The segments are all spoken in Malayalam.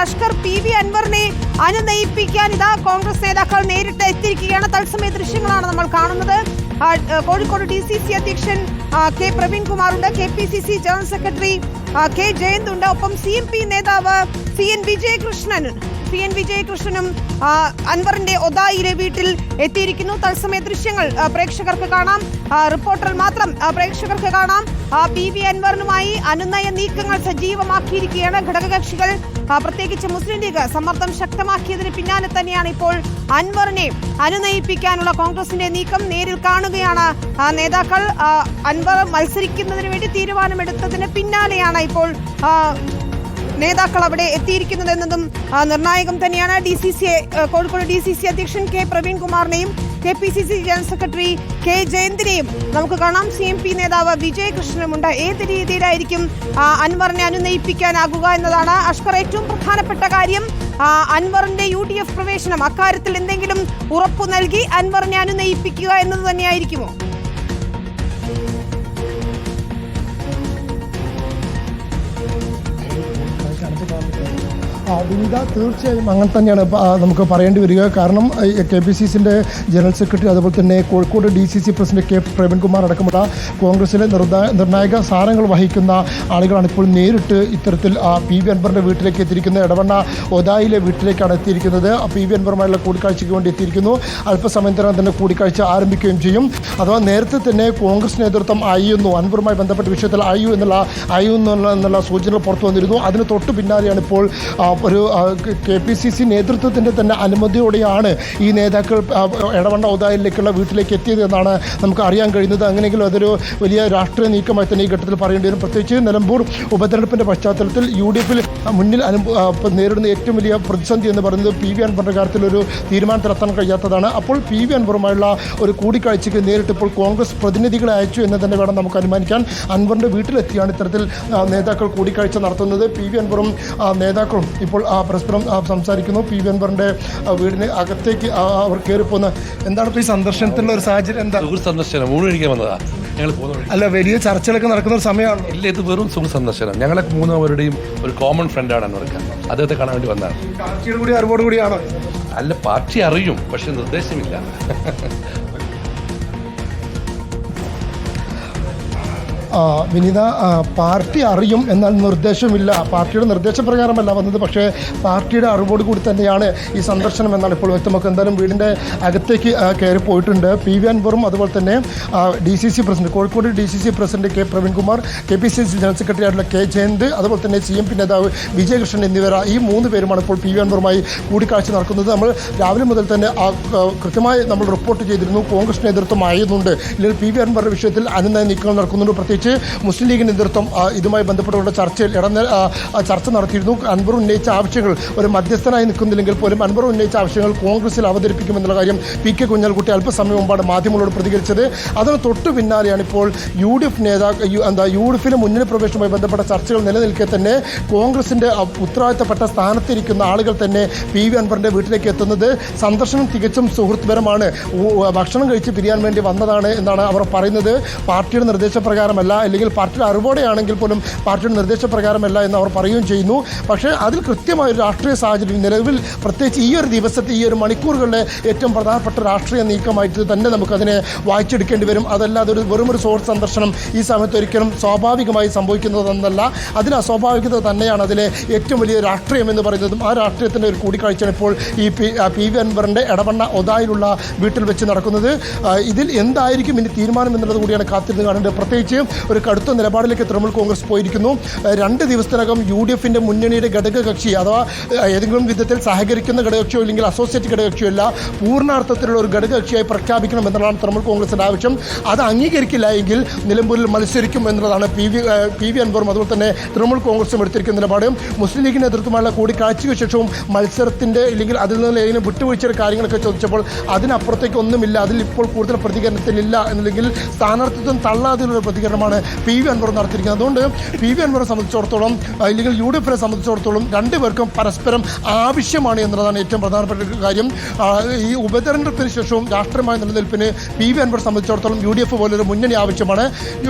അഷ്കർ, PV അൻവറിനെ അനുനയിപ്പിക്കാൻ ഇതാ കോൺഗ്രസ് നേതാക്കൾ നേരിട്ട് എത്തിയിരിക്കുകയാണ്. തത്സമയ ദൃശ്യങ്ങളാണ് നമ്മൾ കാണുന്നത്. കോഴിക്കോട് DCC അധ്യക്ഷൻ K പ്രവീൺകുമാറുണ്ട്, KPCC general secretary K Jayant ഉണ്ട്, ഒപ്പം CMP നേതാവ് CN വിജയകൃഷ്ണനും അൻവറിന്റെ ഒതായിലെ വീട്ടിൽ എത്തിയിരിക്കുന്നു. തത്സമയ ദൃശ്യങ്ങൾ പ്രേക്ഷകർക്ക് കാണാം, റിപ്പോർട്ടർ മാത്രം പ്രേക്ഷകർക്ക് കാണാം. PV അൻവറിനുമായി അനുനയ നീക്കങ്ങൾ സജീവമാക്കിയിരിക്കുകയാണ് ഘടകകക്ഷികൾ. പ്രത്യേകിച്ച് മുസ്ലിം ലീഗ് സമ്മർദ്ദം ശക്തമാക്കിയതിന് പിന്നാലെ തന്നെയാണ് ഇപ്പോൾ അൻവറിനെ അനുനയിപ്പിക്കാനുള്ള കോൺഗ്രസിന്റെ നീക്കം. നേരിൽ കാണുകയാണ് നേതാക്കൾ. അൻവർ മത്സരിക്കുന്നതിന് വേണ്ടി തീരുമാനമെടുത്തതിന് പിന്നാലെയാണ് ഇപ്പോൾ നേതാക്കൾ അവിടെ എത്തിയിരിക്കുന്നതെന്നതും നിർണായകം തന്നെയാണ്. കോഴിക്കോട് DCC അധ്യക്ഷൻ K പ്രവീൺകുമാറിനെയും KPCC general secretary K ജയന്തിനെയും നമുക്ക് കാണാം. CMP നേതാവ് വിജയകൃഷ്ണനുമുണ്ട്. ഏത് രീതിയിലായിരിക്കും അൻവറിനെ അനുനയിപ്പിക്കാനാകുക എന്നതാണ് അഷ്കർ ഏറ്റവും പ്രധാനപ്പെട്ട കാര്യം. അൻവറിന്റെ UDF പ്രവേശനം, അക്കാര്യത്തിൽ എന്തെങ്കിലും ഉറപ്പു നൽകി അൻവറിനെ അനുനയിപ്പിക്കുക എന്നത് തന്നെയായിരിക്കുമോ? വിനിത, തീർച്ചയായും അങ്ങനെ തന്നെയാണ് നമുക്ക് പറയേണ്ടി വരിക. കാരണം KPCCൻ്റെ ജനറൽ സെക്രട്ടറി, അതുപോലെ തന്നെ Kozhikode DCC president K Praveen Kumar അടക്കമുള്ള കോൺഗ്രസിലെ നിർണായക സ്ഥാനങ്ങൾ വഹിക്കുന്ന ആളുകളാണ് ഇപ്പോൾ നേരിട്ട് ഇത്തരത്തിൽ PV അൻവറിൻ്റെ വീട്ടിലേക്ക് എത്തിയിരിക്കുന്നത്. എടവണ്ണ ഒതായിലെ വീട്ടിലേക്കാണ് എത്തിയിരിക്കുന്നത്. PV അൻവറുമായുള്ള കൂടിക്കാഴ്ചയ്ക്ക് വേണ്ടി എത്തിയിരിക്കുന്നു. അല്പസമയത്തിനകം തന്നെ കൂടിക്കാഴ്ച ആരംഭിക്കുകയും ചെയ്യും. അഥവാ നേരത്തെ തന്നെ കോൺഗ്രസ് നേതൃത്വം അൻവറുമായി ബന്ധപ്പെട്ട വിഷയത്തിൽ എന്നുള്ള സൂചനകൾ പുറത്തു വന്നിരുന്നു. അതിന് തൊട്ട് പിന്നാലെയാണ് ഇപ്പോൾ ഒരു KPCC നേതൃത്വത്തിൻ്റെ തന്നെ അനുമതിയോടെയാണ് ഈ നേതാക്കൾ എടവണ്ണ ഒതായിലേക്കുള്ള വീട്ടിലേക്ക് എത്തിയത് എന്നാണ് നമുക്ക് അറിയാൻ കഴിയുന്നത്. അങ്ങനെയെങ്കിലും അതൊരു വലിയ രാഷ്ട്രീയ നീക്കമായി തന്നെ ഈ ഘട്ടത്തിൽ പറയേണ്ടി വരും. പ്രത്യേകിച്ച് നിലമ്പൂർ ഉപതെരഞ്ഞെടുപ്പിൻ്റെ പശ്ചാത്തലത്തിൽ UDF മുന്നിൽ നേരിടുന്ന ഏറ്റവും വലിയ പ്രതിസന്ധി എന്ന് പറയുന്നത് PV അൻവറിൻ്റെ കാര്യത്തിലൊരു തീരുമാനത്തിലെത്താൻ കഴിയാത്തതാണ്. അപ്പോൾ PV അൻവറുമായുള്ള ഒരു കൂടിക്കാഴ്ചയ്ക്ക് നേരിട്ട് ഇപ്പോൾ കോൺഗ്രസ് പ്രതിനിധികളെ അയച്ചു എന്ന് തന്നെ വേണം നമുക്ക് അനുമാനിക്കാൻ. അൻവറിൻ്റെ വീട്ടിലെത്തിയാണ് ഇത്തരത്തിൽ നേതാക്കൾ കൂടിക്കാഴ്ച നടത്തുന്നത്. PV അൻവറും നേതാക്കളും ഇപ്പോൾ പരസ്പരം സംസാരിക്കുന്നു. PV അൻവറിന്റെ വീടിന് അകത്തേക്ക് അവർ കയറിപ്പോകുന്ന എന്താണ് ഇപ്പോൾ ഈ സന്ദർശനത്തിലുള്ള ഒരു സാഹചര്യം? എന്താ സന്ദർശനം? ഊണ് കഴിക്കാൻ വന്നതാ ഞങ്ങൾ പോകുന്നത്. അല്ല, വലിയ ചർച്ചകളൊക്കെ നടക്കുന്ന ഒരു സമയമാണ്. ഇല്ല, ഇത് വെറും സന്ദർശനം. ഞങ്ങളെ മൂന്നുപേരുടെയും ഒരു കോമൺ ഫ്രണ്ടാണ് അൻവർക്ക്. അദ്ദേഹത്തെ കാണാൻ വേണ്ടി വന്നതാണ്. പാർട്ടിയുടെ കൂടി അറിവോട് കൂടിയാണോ? അല്ല, പാർട്ടി അറിയും, പക്ഷെ നിർദ്ദേശമില്ല. വിനിത, പാർട്ടി അറിയും, എന്നാൽ നിർദ്ദേശമില്ല. പാർട്ടിയുടെ നിർദ്ദേശപ്രകാരമല്ല വന്നത്, പക്ഷേ പാർട്ടിയുടെ അറിവോട് കൂടി തന്നെയാണ് ഈ സന്ദർശനം എന്നാണ് ഇപ്പോൾ വ്യക്തമാക്കുക. എന്തായാലും വീടിൻ്റെ അകത്തേക്ക് കയറി പോയിട്ടുണ്ട്. PV അൻവറും അതുപോലെ തന്നെ DCC president, Kozhikode DCC president K Praveen Kumar, KPCC general secretary ആയിട്ടുള്ള K ജയന്ത്, അതുപോലെ തന്നെ CMP നേതാവ് വിജയകൃഷ്ണൻ എന്നിവർ, ഈ 3 പേരുമാണ് ഇപ്പോൾ PV അൻവറുമായി കൂടിക്കാഴ്ച നടക്കുന്നത്. നമ്മൾ രാവിലെ മുതൽ തന്നെ കൃത്യമായി നമ്മൾ റിപ്പോർട്ട് ചെയ്തിരുന്നു. കോൺഗ്രസ് നേതൃത്വം ആയിരുന്നുണ്ട്, ഇല്ലെങ്കിൽ PV അൻവറിൻ്റെ വിഷയത്തിൽ അനുനയ നീക്കങ്ങൾ നടക്കുന്നുണ്ട്. പ്രത്യേകിച്ച് മുസ്ലിം ലീഗ് നേതൃത്വം ഇതുമായി ബന്ധപ്പെട്ടുള്ള ചർച്ച നടത്തിയിരുന്നു. അൻവർ ഉന്നയിച്ച ആവശ്യങ്ങൾ, ഒരു മധ്യസ്ഥനായി നിൽക്കുന്നില്ലെങ്കിൽ പോലും അൻവർ ഉന്നയിച്ച ആവശ്യങ്ങൾ കോൺഗ്രസിൽ അവതരിപ്പിക്കുമെന്നുള്ള കാര്യം PK കുഞ്ഞാലിക്കുട്ടി അല്പസമയം മുമ്പാണ് മാധ്യമങ്ങളോട് പ്രതികരിച്ചത്. അതിന് തൊട്ടു പിന്നാലെയാണ് ഇപ്പോൾ UDFിലെ മുന്നണി പ്രവേശനവുമായി ബന്ധപ്പെട്ട ചർച്ചകൾ നിലനിൽക്കെ തന്നെ കോൺഗ്രസിൻ്റെ ഉത്തരവാദിത്തപ്പെട്ട സ്ഥാനത്തിരിക്കുന്ന ആളുകൾ തന്നെ PV അൻവറിൻ്റെ വീട്ടിലേക്ക് എത്തുന്നത്. സന്ദർശനം തികച്ചും സുഹൃത്പരമാണ്, ഭക്ഷണം കഴിച്ച് പിരിയാൻ വേണ്ടി വന്നതാണ് എന്നാണ് അവർ പറയുന്നത്. പാർട്ടിയുടെ നിർദ്ദേശപ്രകാരമല്ല, അല്ലെങ്കിൽ പാർട്ടിയുടെ അറിവോടെയാണെങ്കിൽ പോലും പാർട്ടിയുടെ നിർദ്ദേശപ്രകാരമല്ല എന്ന് അവർ പറയുകയും ചെയ്യുന്നു. പക്ഷേ അതിൽ കൃത്യമായൊരു രാഷ്ട്രീയ സാഹചര്യം നിലവിൽ, പ്രത്യേകിച്ച് ഈ ഒരു ദിവസത്തെ, ഈ ഒരു മണിക്കൂറുകളിലെ ഏറ്റവും പ്രധാനപ്പെട്ട രാഷ്ട്രീയ നീക്കമായിട്ട് തന്നെ നമുക്കതിനെ വായിച്ചെടുക്കേണ്ടി വരും. അതല്ലാതെ വെറുമൊരു സുഹൃത്ത് സന്ദർശനം ഈ സമയത്ത് ഒരിക്കലും സ്വാഭാവികമായി സംഭവിക്കുന്നതെന്നല്ല, അതിന് അസ്വാഭാവികത തന്നെയാണ് അതിലെ ഏറ്റവും വലിയ രാഷ്ട്രീയം എന്ന് പറയുന്നതും. ആ രാഷ്ട്രീയത്തിൻ്റെ ഒരു കൂടിക്കാഴ്ചയാണ് ഇപ്പോൾ ഈ PV അൻവറിൻ്റെ എടവണ്ണ ഒതായിലുള്ള വീട്ടിൽ വെച്ച് നടക്കുന്നത്. ഇതിൽ എന്തായിരിക്കും ഇനി തീരുമാനം എന്നുള്ളത് കൂടിയാണ് കാത്തിരുന്ന് കാണേണ്ടത്. പ്രത്യേകിച്ച് ഒരു കടുത്ത നിലപാടിലേക്ക് തൃണമൂൽ കോൺഗ്രസ് പോയിരിക്കുന്നു. 2 ദിവസത്തിനകം UDFിൻ്റെ മുന്നണിയുടെ ഘടകകക്ഷി, അഥവാ ഏതെങ്കിലും വിധത്തിൽ സഹകരിക്കുന്ന ഘടകകക്ഷിയോ അല്ലെങ്കിൽ അസോസിയേറ്റ് ഘടകകക്ഷിയോ അല്ല, പൂർണ്ണാർത്ഥത്തിലുള്ള ഒരു ഘടകകക്ഷിയായി പ്രഖ്യാപിക്കണം എന്നുള്ളതാണ് തൃണമൂൽ കോൺഗ്രസിൻ്റെ ആവശ്യം. അത് അംഗീകരിക്കില്ല എങ്കിൽ നിലമ്പൂരിൽ മത്സരിക്കും എന്നുള്ളതാണ് PV അൻവറും അതുപോലെ തന്നെ തൃണമൂൽ കോൺഗ്രസും എടുത്തിരിക്കുന്ന നിലപാട്. മുസ്ലിം ലീഗ് നേതൃത്വമായുള്ള കൂടിക്കാഴ്ചയ്ക്ക് ശേഷവും മത്സരത്തിൻ്റെ അല്ലെങ്കിൽ അതിൽ നിന്ന് ഏതെങ്കിലും വിട്ടുവീഴ്ചയുടെ കാര്യങ്ങളൊക്കെ ചോദിച്ചപ്പോൾ അതിനപ്പുറത്തേക്ക് ഒന്നുമില്ല, അതിൽ ഇപ്പോൾ കൂടുതൽ പ്രതികരണത്തിലില്ല, അല്ലെങ്കിൽ സ്ഥാനാർത്ഥിത്വം തള്ളാതെയുള്ള പ്രതികരണമാണ് നീക്കമാണ് PV അൻവർ നടത്തിയിരിക്കുന്നത്. അതുകൊണ്ട് PV അൻവറെ സംബന്ധിച്ചിടത്തോളം അല്ലെങ്കിൽ UDF സംബന്ധിച്ചിടത്തോളം രണ്ടുപേർക്കും പരസ്പരം ആവശ്യമാണ് എന്നതാണ് ഏറ്റവും പ്രധാനപ്പെട്ട ഒരു കാര്യം. ഈ ഉപതെരഞ്ഞെടുപ്പിന് ശേഷവും രാഷ്ട്രീയമായ നിലനിൽപ്പിന് PV അൻവർ സംബന്ധിച്ചിടത്തോളം UDF പോലൊരു മുന്നണി ആവശ്യമാണ്.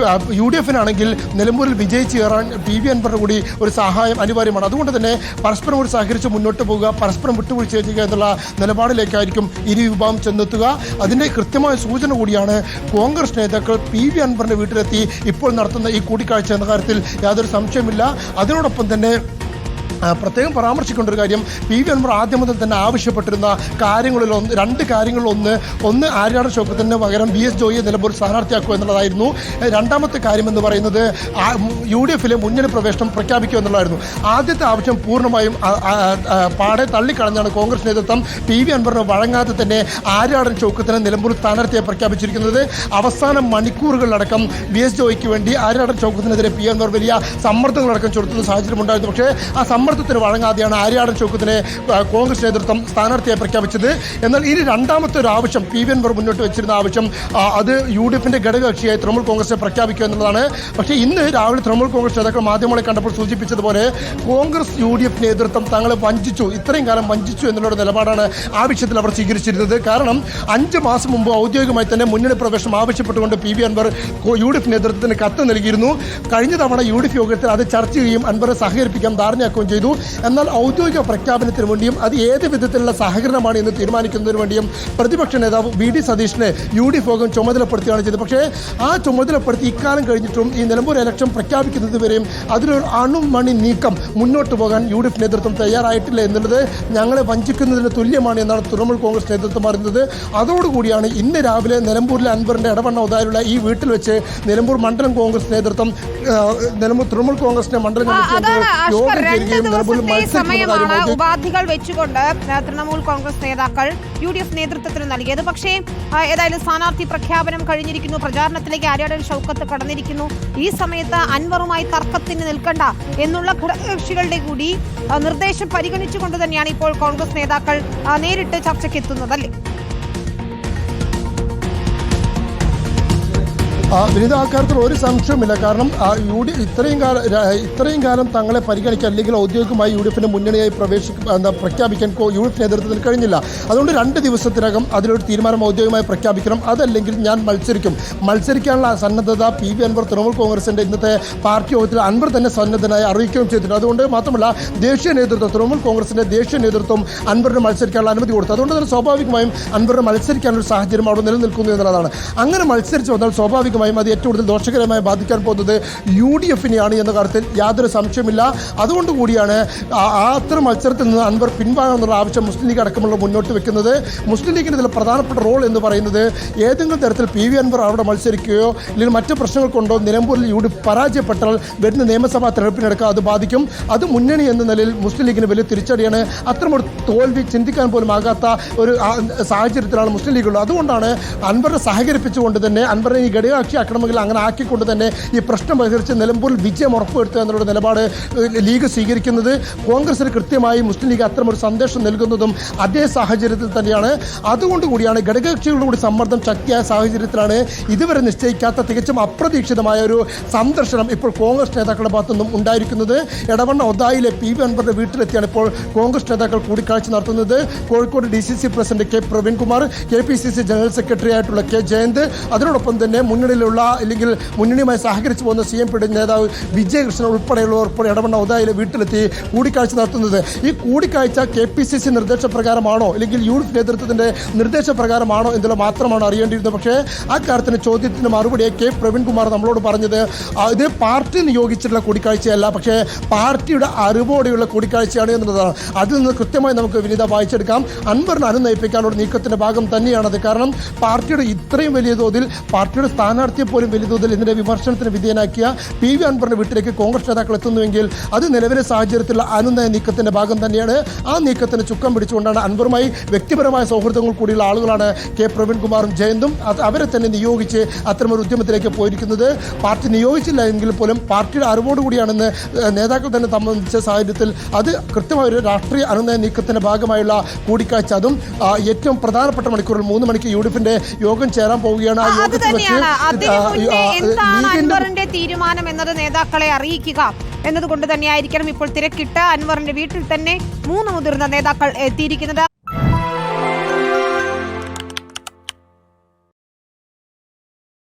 UDFനാണെങ്കിൽ നിലമ്പൂരിൽ വിജയിച്ച് കയറാൻ PV അൻവറിന് കൂടി ഒരു സഹായം അനിവാര്യമാണ്. അതുകൊണ്ട് തന്നെ പരസ്പരം ഒരു സഹകരിച്ച് മുന്നോട്ട് പോകുക, പരസ്പരം വിട്ടുവീഴ്ച ചെയ്യുക എന്നുള്ള നിലപാടിലേക്കായിരിക്കും ഇരു വിഭാഗം ചെന്നെത്തുക. അതിൻ്റെ കൃത്യമായ സൂചന കൂടിയാണ് കോൺഗ്രസ് നേതാക്കൾ PV അൻവറിൻ്റെ വീട്ടിലെത്തി ഇപ്പോൾ നടത്തുന്ന ഈ കൂടിക്കാഴ്ച എന്ന കാര്യത്തിൽ യാതൊരു സംശയമില്ല. അതിനോടൊപ്പം തന്നെ പ്രത്യേകം പരാമർശിക്കേണ്ട ഒരു കാര്യം, PV അൻവർ ആദ്യം മുതൽ തന്നെ ആവശ്യപ്പെട്ടിരുന്ന രണ്ട് കാര്യങ്ങളിലൊന്ന് ആര്യാടൻ ഷൗക്കത്തിന് പകരം VS ജോയിയെ നിലമ്പൂർ സ്ഥാനാർത്ഥിയാക്കുക എന്നുള്ളതായിരുന്നു. രണ്ടാമത്തെ കാര്യം എന്ന് പറയുന്നത് UDFിലെ മുന്നണി പ്രവേശനം പ്രഖ്യാപിക്കുക എന്നുള്ളതായിരുന്നു. ആദ്യത്തെ ആവശ്യം പൂർണ്ണമായും പാടെ തള്ളിക്കളഞ്ഞാണ് കോൺഗ്രസ് നേതൃത്വം PV അൻവറിന് വഴങ്ങാതെ തന്നെ ആര്യാടൻ ഷൗക്കത്തിന് നിലമ്പൂർ സ്ഥാനാർത്ഥിയെ പ്രഖ്യാപിച്ചിരിക്കുന്നത്. അവസാന മണിക്കൂറുകളിലടക്കം VS ജോയിക്ക് വേണ്ടി ആര്യാടൻ ഷൗക്കത്തിനെതിരെ PV അൻവർ വലിയ സമ്മർദ്ദങ്ങളടക്കം ചെലുത്തുന്ന സാഹചര്യം ഉണ്ടായിരുന്നു. പക്ഷേ ആ സമ്മർദ്ദത്തിന് വഴങ്ങാതെയാണ് ആര്യാടൻ ഷൗക്കത്തിനെ കോൺഗ്രസ് നേതൃത്വം സ്ഥാനാർത്ഥിയെ പ്രഖ്യാപിച്ചത്. എന്നാൽ ഇനി രണ്ടാമത്തെ ഒരു ആവശ്യം PV അൻവർ മുന്നോട്ട് വെച്ചിരുന്ന ആവശ്യം അത് UDFിന്റെ ഘടകകക്ഷിയായി തൃണമൂൽ കോൺഗ്രസിനെ പ്രഖ്യാപിക്കുക എന്നുള്ളതാണ്. പക്ഷേ ഇന്ന് രാവിലെ തൃണമൂൽ കോൺഗ്രസ് നേതാക്കൾ മാധ്യമങ്ങളെ കണ്ടപ്പോൾ സൂചിപ്പിച്ചതുപോലെ കോൺഗ്രസ് UDF നേതൃത്വം തങ്ങളെ വഞ്ചിച്ചു, ഇത്രയും കാലം വഞ്ചിച്ചു എന്നുള്ള നിലപാടാണ് ആവശ്യത്തിൽ അവർ സ്വീകരിച്ചിരുന്നത്. കാരണം 5 മാസം മുമ്പ് ഔദ്യോഗികമായി തന്നെ മുന്നണി പ്രവേശനം ആവശ്യപ്പെട്ടുകൊണ്ട് PV അൻവർ UDF നേതൃത്വത്തിന് കത്ത് നൽകിയിരുന്നു. കഴിഞ്ഞ തവണ UDF യോഗത്തിൽ അത് ചർച്ച ചെയ്യുകയും അൻവറെ സഹകരിപ്പിക്കാൻ ധാരണയാക്കുകയും ചെയ്തു. എന്നാൽ ഔദ്യോഗിക പ്രഖ്യാപനത്തിന് വേണ്ടിയും അത് ഏത് വിധത്തിലുള്ള സഹകരണമാണ് എന്ന് തീരുമാനിക്കുന്നതിന് വേണ്ടിയും പ്രതിപക്ഷ നേതാവ് VD സതീഷിനെ UDF യോഗം ചുമതലപ്പെടുത്തുകയാണ് ചെയ്തത്. പക്ഷേ ആ ചുമതലപ്പെടുത്തി ഇക്കാലം കഴിഞ്ഞിട്ടും ഈ നിലമ്പൂർ ഇലക്ഷൻ പ്രഖ്യാപിക്കുന്നത് വരെയും അതിലൊരു അണുമണി നീക്കം മുന്നോട്ട് പോകാൻ UDF നേതൃത്വം തയ്യാറായിട്ടില്ല എന്നുള്ളത് ഞങ്ങളെ വഞ്ചിക്കുന്നതിന് തുല്യമാണ് എന്നാണ് തൃണമൂൽ കോൺഗ്രസ് നേതൃത്വം പറയുന്നത്. അതോടുകൂടിയാണ് ഇന്ന് രാവിലെ നിലമ്പൂരിലെ അൻവറിന്റെ ഇടവണ്ണ ഉദായിലുള്ള ഈ വീട്ടിൽ വെച്ച് നിലമ്പൂർ മണ്ഡലം കോൺഗ്രസ് നേതൃത്വം നിലമ്പൂർ തൃണമൂൽ കോൺഗ്രസിന്റെ മണ്ഡലം യോഗം ചേരുകയും സമയമാണ് ഉപാധികൾ വെച്ചുകൊണ്ട് തൃണമൂൽ കോൺഗ്രസ് നേതാക്കൾ UDF നേതൃത്വത്തിന് നൽകിയത്. പക്ഷേ ഏതായാലും സ്ഥാനാർത്ഥി പ്രഖ്യാപനം കഴിഞ്ഞിരിക്കുന്നു, പ്രചാരണത്തിലേക്ക് ആര്യാടൻ ഷൗക്കത്ത് കടന്നിരിക്കുന്നു. ഈ സമയത്ത് അൻവറുമായി തർക്കത്തിന് നിൽക്കണ്ട എന്നുള്ള ഘടകകക്ഷികളുടെ കൂടി നിർദ്ദേശം പരിഗണിച്ചുകൊണ്ട് തന്നെയാണ് ഇപ്പോൾ കോൺഗ്രസ് നേതാക്കൾ നേരിട്ട് ചർച്ചയ്ക്ക് എത്തുന്നത്, അല്ലേ? വിനിത, അക്കാര്യത്തിൽ ഒരു സംശയവുമില്ല. കാരണം ഇത്രയും കാലം തങ്ങളെ പരിഗണിക്കാൻ അല്ലെങ്കിൽ ഔദ്യോഗികമായി UDFിന്റെ മുന്നണിയായി പ്രഖ്യാപിക്കാൻ UDF നേതൃത്വത്തിന് കഴിഞ്ഞില്ല. അതുകൊണ്ട് 2 ദിവസത്തിനകം അതിലൊരു തീരുമാനം ഔദ്യോഗികമായി പ്രഖ്യാപിക്കണം. അതല്ലെങ്കിൽ ഞാൻ മത്സരിക്കാനുള്ള സന്നദ്ധത PV അൻവർ തൃണമൂൽ കോൺഗ്രസിന്റെ ഇന്നത്തെ പാർട്ടി യോഗത്തിൽ അൻവർ തന്നെ സന്നദ്ധനായി അറിയിക്കുകയും ചെയ്തിട്ടുണ്ട്. അതുകൊണ്ട് മാത്രമല്ല ദേശീയ നേതൃത്വം തൃണമൂൽ കോൺഗ്രസിന്റെ ദേശീയ നേതൃത്വം അൻവറിന് മത്സരിക്കാനുള്ള അനുമതി കൊടുത്തു. അതുകൊണ്ട് തന്നെ സ്വാഭാവികമായും അൻവറിന് മത്സരിക്കാനുള്ള സാഹചര്യം അവിടെ നിലനിൽക്കുന്നു എന്നുള്ളതാണ്. അങ്ങനെ മത്സരിച്ച് വന്നാൽ സ്വാഭാവികമായും അത് ഏറ്റവും കൂടുതൽ ദോഷകരമായി ബാധിക്കാൻ പോകുന്നത് UDFിനെയാണ് എന്ന കാര്യത്തിൽ യാതൊരു സംശയമില്ല. അതുകൊണ്ടുകൂടിയാണ് അത്തരം മത്സരത്തിൽ നിന്ന് അൻവർ പിൻവാങ്ങണമെന്നുള്ള ആവശ്യം മുസ്ലിം ലീഗ് അടക്കമുള്ള മുന്നോട്ട് വെക്കുന്നത്. മുസ്ലിം ലീഗിന് ഇതിൽ പ്രധാനപ്പെട്ട റോൾ എന്ന് പറയുന്നത് ഏതെങ്കിലും തരത്തിൽ PV അൻവർ അവിടെ മത്സരിക്കുകയോ അല്ലെങ്കിൽ മറ്റു പ്രശ്നങ്ങൾ കൊണ്ടോ നിലമ്പൂരിൽ UDF പരാജയപ്പെട്ടാൽ വരുന്ന നിയമസഭാ തെരഞ്ഞെടുപ്പിനടക്കം അത് ബാധിക്കും. അത് മുന്നണി എന്ന നിലയിൽ മുസ്ലിം ലീഗിന് വലിയ തിരിച്ചടിയാണ്. അത്തരമൊരു തോൽവി ചിന്തിക്കാൻ പോലും ആകാത്ത ഒരു സാഹചര്യത്തിലാണ് മുസ്ലിം ലീഗ് ഉള്ളത്. അതുകൊണ്ടാണ് അൻവറെ സഹകരിപ്പിച്ചുകൊണ്ട് തന്നെ അൻവറെ ഈ ഘടകകക്ഷി ആക്കണമെങ്കിൽ അങ്ങനെ ആക്കിക്കൊണ്ട് തന്നെ ഈ പ്രശ്നം പരിഹരിച്ച് നിലമ്പൂരിൽ വിജയം ഉറപ്പുവരുത്തുക എന്നുള്ള നിലപാട് ലീഗ് സ്വീകരിക്കുന്നത്. കോൺഗ്രസിന് കൃത്യമായി മുസ്ലിം ലീഗ് അത്തരമൊരു സന്ദേശം നൽകുന്നതും അതേ സാഹചര്യത്തിൽ തന്നെയാണ്. അതുകൊണ്ടുകൂടിയാണ് ഘടകകക്ഷികളുടെ കൂടി സമ്മർദ്ദം ശക്തിയായ സാഹചര്യത്തിലാണ് ഇതുവരെ നിശ്ചയിക്കാത്ത തികച്ചും അപ്രതീക്ഷിതമായ ഒരു സന്ദർശനം ഇപ്പോൾ കോൺഗ്രസ് നേതാക്കളുടെ ഭാഗത്തുനിന്നും ഉണ്ടായിരിക്കുന്നത്. ഇടവണ്ണ ഒതായിലെ PV അൻവറിന്റെ വീട്ടിലെത്തിയാണ് ഇപ്പോൾ കോൺഗ്രസ് നേതാക്കൾ കൂടിക്കാഴ്ച നടത്തുന്നത്. Kozhikode DCC president K Praveen Kumar, KPCC general secretary ആയിട്ടുള്ള K ജയന്ത്, അതിനോടൊപ്പം തന്നെ മുന്നണിയിലുള്ള അല്ലെങ്കിൽ മുന്നണിയുമായി സഹകരിച്ചു പോകുന്ന CMPയുടെ നേതാവ് വിജയകൃഷ്ണൻ ഉൾപ്പെടെയുള്ളവർ ഇപ്പോൾ ഇടവണ്ണ ഒതായിലെ വീട്ടിലെത്തി കൂടിക്കാഴ്ച നടത്തുന്നത്. ഈ കൂടിക്കാഴ്ച KPCC നിർദ്ദേശപ്രകാരമാണോ അല്ലെങ്കിൽ UDF നേതൃത്വത്തിന്റെ നിർദ്ദേശപ്രകാരമാണോ എന്നുള്ള മാത്രമാണ് അറിയേണ്ടിയിരുന്നത്. പക്ഷേ ആ കാര്യത്തിന് ചോദ്യത്തിന് മറുപടിയായി K പ്രവീൺകുമാർ നമ്മളോട് പറഞ്ഞത് ഇത് പാർട്ടി നിയോഗിച്ചിട്ടുള്ള കൂടിക്കാഴ്ചയല്ല, പക്ഷേ പാർട്ടിയുടെ അറിവോടെയുള്ള കൂടിക്കാഴ്ചയാണ് എന്നുള്ളതാണ്. അതിൽ നിന്ന് കൃത്യമായി നമുക്ക് വിനിത വായിച്ചെടുക്കാം. അൻവറിനെ അനുനയിപ്പിക്കാനുള്ള നീക്കത്തിന്റെ ഭാഗം തന്നെയാണത്. കാരണം പാർട്ടിയുടെ ഇത്രയും വലിയ തോതിൽ പാർട്ടിയുടെ സ്ഥാനാർത്ഥിയെ പോലും വലിയ തോതിൽ ഇതിന്റെ വിമർശനത്തിന് വിധേയനാക്കിയ PV അൻവറിന്റെ വീട്ടിലേക്ക് കോൺഗ്രസ് നേതാക്കൾ എത്തുന്നുവെങ്കിൽ അത് നിലവിലെ സാഹചര്യത്തിലുള്ള അനുനയ നീക്കത്തിന്റെ ഭാഗം തന്നെയാണ്. ആ നീക്കത്തിന് ചുക്കം പിടിച്ചുകൊണ്ടാണ് അൻവറുമായി വ്യക്തിപരമായ സൗഹൃദങ്ങൾ കൂടിയുള്ള ആളുകളാണ് K പ്രവീൺകുമാറും ജയന്തും അവരെ തന്നെ നിയോഗിച്ച് അത്തരമൊരു ഉദ്യമത്തിലേക്ക് പോയിരിക്കുന്നത്. പാർട്ടി നിയോഗിച്ചില്ല എങ്കിൽ പോലും പാർട്ടിയുടെ അറിവോടുകൂടിയാണെന്ന് നേതാക്കൾ തന്നെ സംബന്ധിച്ച സാഹചര്യത്തിൽ അത് കൃത്യമായ ഒരു രാഷ്ട്രീയ അനുനയ നീക്കത്തിന്റെ ഭാഗമായുള്ള കൂടിക്കാഴ്ച. അതും ഏറ്റവും പ്രധാനപ്പെട്ട മണിക്കൂറിൽ 3 മണിക്ക് UDFിന്റെ യോഗം ചേരാൻ പോവുകയാണ്. ആ യോഗത്തിൽ വെച്ച് അതിനു മുന്നേ എന്താണ് അൻവറിന്റെ തീരുമാനം എന്നത് നേതാക്കളെ അറിയിക്കുക എന്നതുകൊണ്ട് തന്നെയായിരിക്കണം ഇപ്പോൾ തിരക്കിട്ട് അൻവറിന്റെ വീട്ടിൽ തന്നെ 3 മുതിർന്ന നേതാക്കൾ എത്തിയിരിക്കുന്നത്.